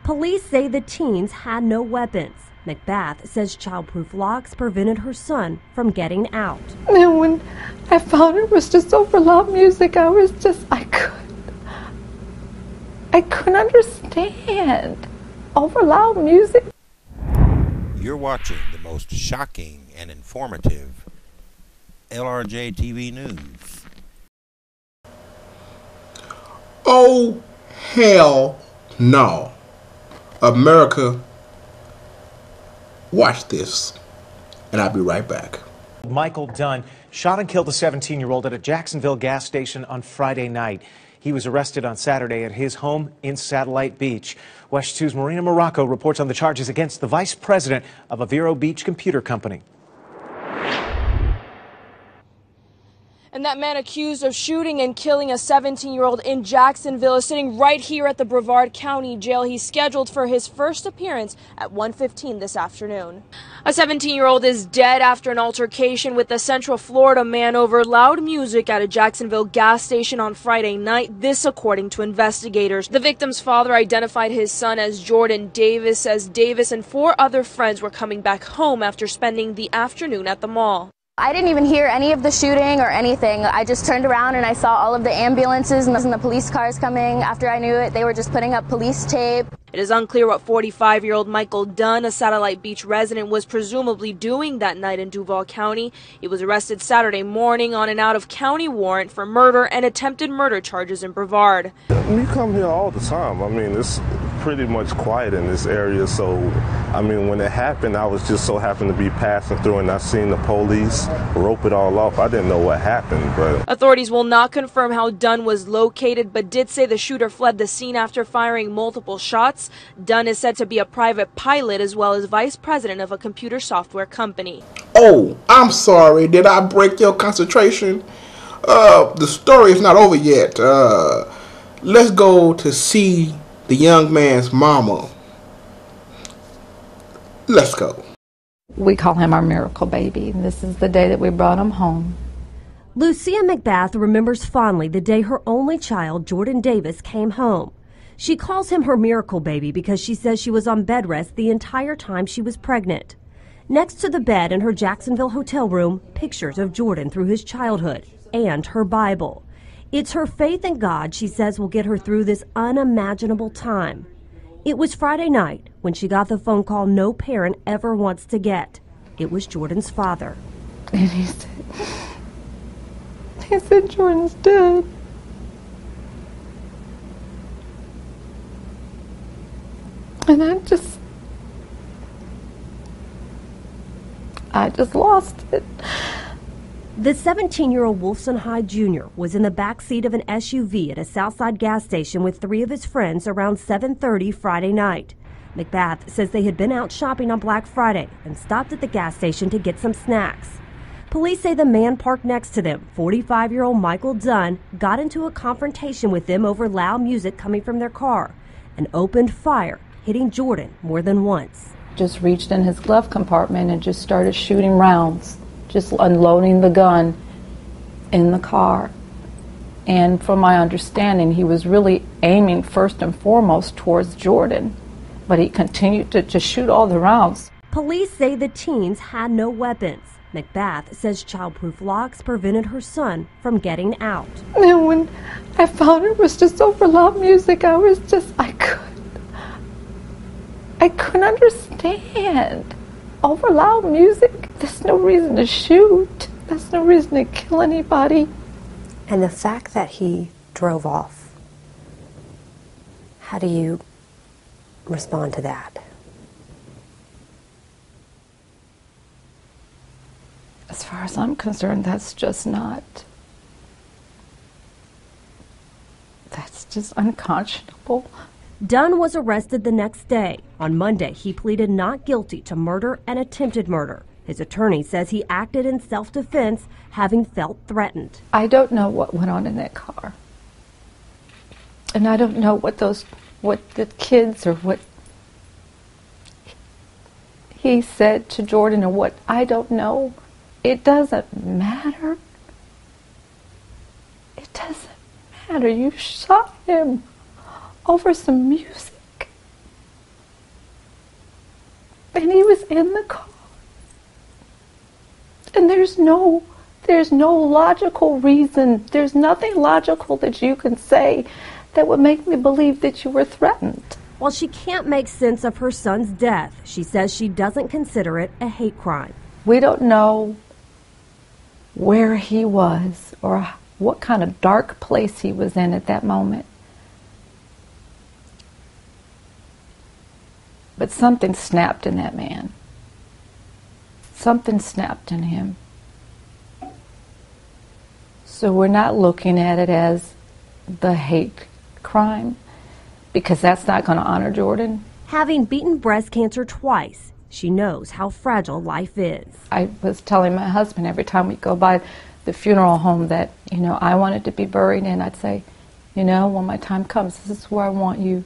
Police say the teens had no weapons. McBath says childproof locks prevented her son from getting out. And when I found it was just over loud music, I couldn't understand. Over loud music. You're watching the most shocking and informative LRJ TV News. Oh, hell no. America, watch this, and I'll be right back. Michael Dunn shot and killed a 17-year-old at a Jacksonville gas station on Friday night. He was arrested on Saturday at his home in Satellite Beach. West 2's Marina Morocco reports on the charges against the vice president of a Vero Beach computer company. And that man accused of shooting and killing a 17-year-old in Jacksonville is sitting right here at the Brevard County Jail. He's scheduled for his first appearance at 1:15 this afternoon. A 17-year-old is dead after an altercation with a Central Florida man over loud music at a Jacksonville gas station on Friday night, this according to investigators. The victim's father identified his son as Jordan Davis, says Davis and 4 other friends were coming back home after spending the afternoon at the mall. I didn't even hear any of the shooting or anything. I just turned around and I saw all of the ambulances and the police cars coming. After I knew it, they were just putting up police tape. It is unclear what 45-year-old Michael Dunn, a Satellite Beach resident, was presumably doing that night in Duval County. He was arrested Saturday morning on an out-of-county warrant for murder and attempted murder charges in Brevard. We come here all the time. I mean, it's pretty much quiet in this area, so I mean, when it happened, I was just so happened to be passing through and I seen the police rope it all off. I didn't know what happened, but authorities will not confirm how Dunn was located, but did say the shooter fled the scene after firing multiple shots. Dunn is said to be a private pilot as well as vice president of a computer software company. Oh, I'm sorry. Did I break your concentration? The story is not over yet. Let's go to see the young man's mama. Let's go. We call him our miracle baby, and this is the day that we brought him home. Lucia McBath remembers fondly the day her only child, Jordan Davis, came home. She calls him her miracle baby because she says she was on bed rest the entire time she was pregnant. Next to the bed in her Jacksonville hotel room, pictures of Jordan through his childhood and her Bible. It's her faith in God, she says, will get her through this unimaginable time. It was Friday night when she got the phone call no parent ever wants to get. It was Jordan's father. And he said, Jordan's dead. And I just lost it. The 17-year-old Wolfson Hyde Jr. was in the back seat of an SUV at a Southside gas station with 3 of his friends around 7:30 Friday night. McBath says they had been out shopping on Black Friday and stopped at the gas station to get some snacks. Police say the man parked next to them, 45-year-old Michael Dunn, got into a confrontation with them over loud music coming from their car and opened fire, hitting Jordan more than once. Just reached in his glove compartment and just started shooting rounds, just unloading the gun in the car. And from my understanding, he was really aiming first and foremost towards Jordan, but he continued to just shoot all the rounds. Police say the teens had no weapons. McBath says childproof locks prevented her son from getting out. And when I found it was just over loud music, I couldn't understand. Over loud music, there's no reason to shoot. There's no reason to kill anybody. And the fact that he drove off, how do you respond to that? As far as I'm concerned, that's just unconscionable. Dunn was arrested the next day. On Monday, he pleaded not guilty to murder and attempted murder. His attorney says he acted in self-defense, having felt threatened. I don't know what went on in that car. And I don't know what the kids or what he said to Jordan or what, I don't know. It doesn't matter. It doesn't matter. You shot him over some music. in the car. And there's no logical reason, there's nothing logical that you can say that would make me believe that you were threatened. While she can't make sense of her son's death, she says she doesn't consider it a hate crime. We don't know where he was or what kind of dark place he was in at that moment. But something snapped in that man. Something snapped in him. So we're not looking at it as the hate crime, because that's not going to honor Jordan. Having beaten breast cancer twice, she knows how fragile life is. I was telling my husband every time we go by the funeral home that, I wanted to be buried in. I'd say, when my time comes, this is where I want you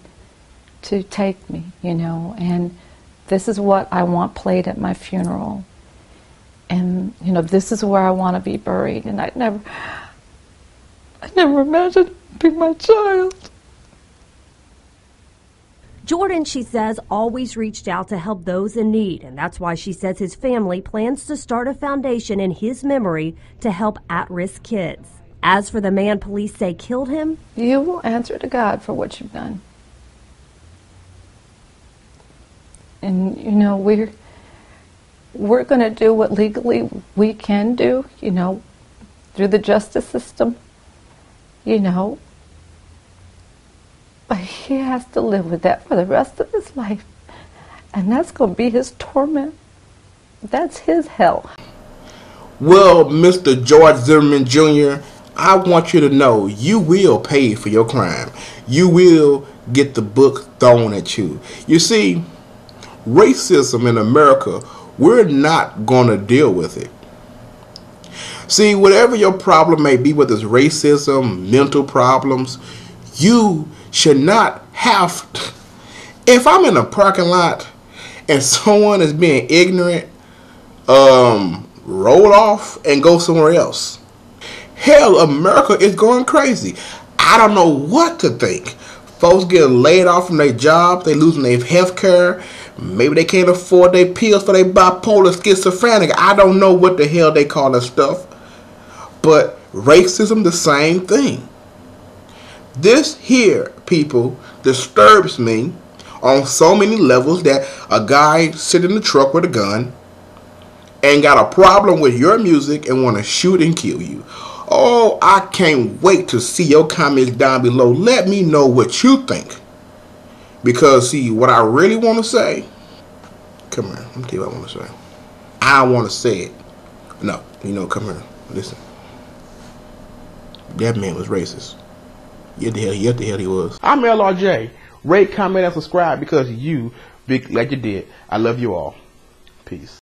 to take me, and this is what I want played at my funeral. And, this is where I want to be buried. And I never imagined being my child. Jordan, she says, always reached out to help those in need, and that's why she says his family plans to start a foundation in his memory to help at-risk kids. As for the man police say killed him, you will answer to God for what you've done. And, we're going to do what legally we can do, through the justice system, But he has to live with that for the rest of his life. And that's going to be his torment. That's his hell. Well, Mr. George-Zimmerman Jr., I want you to know you will pay for your crime. You will get the book thrown at you. You see, racism in America, we're not going to deal with it. See, whatever your problem may be, whether it's racism, mental problems, you should not have to. If I'm in a parking lot and someone is being ignorant, roll off and go somewhere else. Hell, America is going crazy. I don't know what to think. Folks getting laid off from their jobs, they losing their health care. Maybe they can't afford their pills for their bipolar, schizophrenic. I don't know what the hell they call that stuff. But racism, the same thing. This here, people, disturbs me on so many levels that a guy sitting in the truck with a gun and got a problem with your music and want to shoot and kill you. Oh, I can't wait to see your comments down below. Let me know what you think. Because, see, what I really want to say, come here, let me tell you what I want to say. I want to say it. No, come here, listen. That man was racist. What the hell he was. I'm LRJ. Rate, comment, and subscribe because you, like you did. I love you all. Peace.